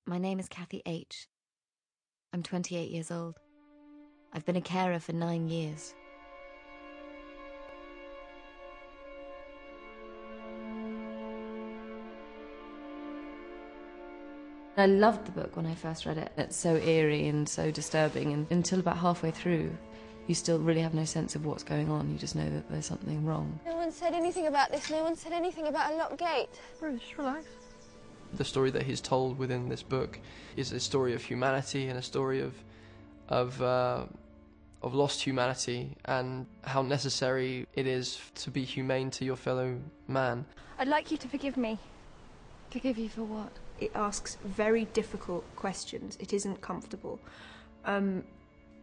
My name is Kathy H. I'm 28 years old. I've been a carer for 9 years. I loved the book when I first read it. It's so eerie and so disturbing, and until about halfway through, you still really have no sense of what's going on. You just know that there's something wrong. No one said anything about this. No one said anything about a locked gate. Bruce, just relax. The story that he's told within this book is a story of humanity and a story of lost humanity and how necessary it is to be humane to your fellow man. I'd like you to forgive me. Forgive you for what? It asks very difficult questions. It isn't comfortable.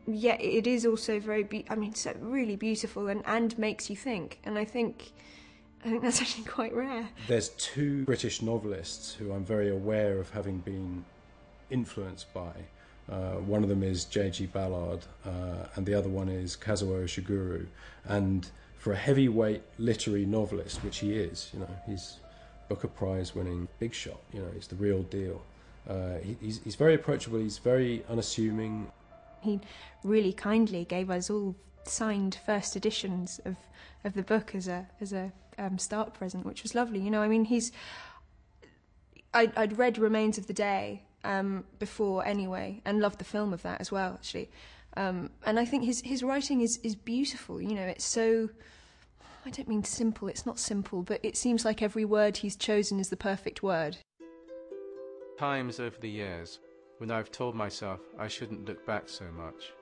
Yet it is also very, so really beautiful and makes you think. And I think that's actually quite rare. There's two British novelists who I'm very aware of having been influenced by. One of them is J.G. Ballard, and the other one is Kazuo Ishiguro. And for a heavyweight literary novelist, which he is, he's Booker Prize winning big shot, he's the real deal. He's very approachable, he's very unassuming. He really kindly gave us all signed first editions of the book as a start present, which was lovely. I'd read Remains of the Day before anyway, and loved the film of that as well, actually. And I think his writing is beautiful. It's so, I don't mean simple, it's not simple, but it seems like every word he's chosen is the perfect word. Times over the years when I've told myself I shouldn't look back so much.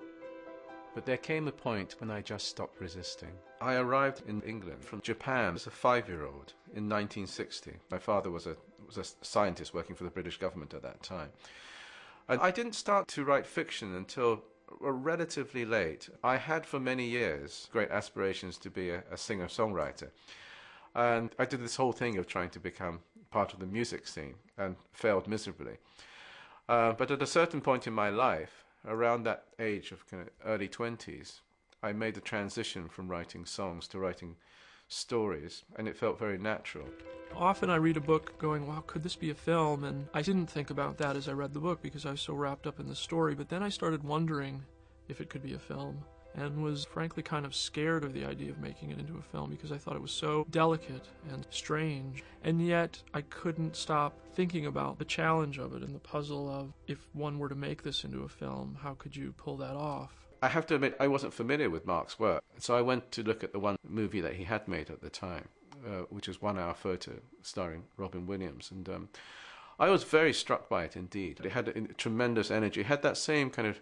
But there came a point when I just stopped resisting. I arrived in England from Japan as a 5-year-old in 1960. My father was a scientist working for the British government at that time. And I didn't start to write fiction until relatively late. I had for many years great aspirations to be a singer-songwriter. And I did this whole thing of trying to become part of the music scene and failed miserably. But at a certain point in my life, around that age of kind of early 20s, I made the transition from writing songs to writing stories, and it felt very natural. Often I read a book going, wow, could this be a film? And I didn't think about that as I read the book because I was so wrapped up in the story, but then I started wondering if it could be a film, and was frankly kind of scared of the idea of making it into a film because I thought it was so delicate and strange. And yet I couldn't stop thinking about the challenge of it and the puzzle of, if one were to make this into a film, how could you pull that off? I have to admit, I wasn't familiar with Mark's work, so I went to look at the one movie that he had made at the time, which was 1 Hour Photo, starring Robin Williams, and I was very struck by it indeed. It had a tremendous energy. It had that same kind of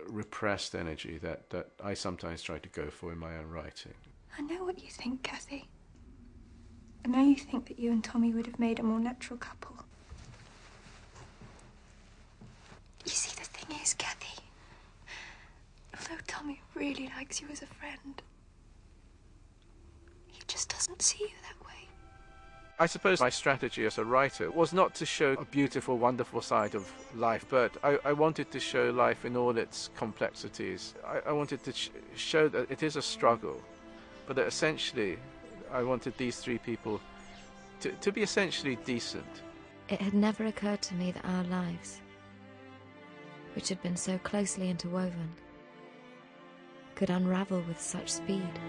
repressed energy that I sometimes try to go for in my own writing. I know what you think, Kathy. I know you think that you and Tommy would have made a more natural couple. You see, the thing is, Kathy, although Tommy really likes you as a friend, he just doesn't see you that way. I suppose my strategy as a writer was not to show a beautiful, wonderful side of life, but I wanted to show life in all its complexities. I wanted to show that it is a struggle, but that essentially I wanted these three people to be essentially decent. It had never occurred to me that our lives, which had been so closely interwoven, could unravel with such speed.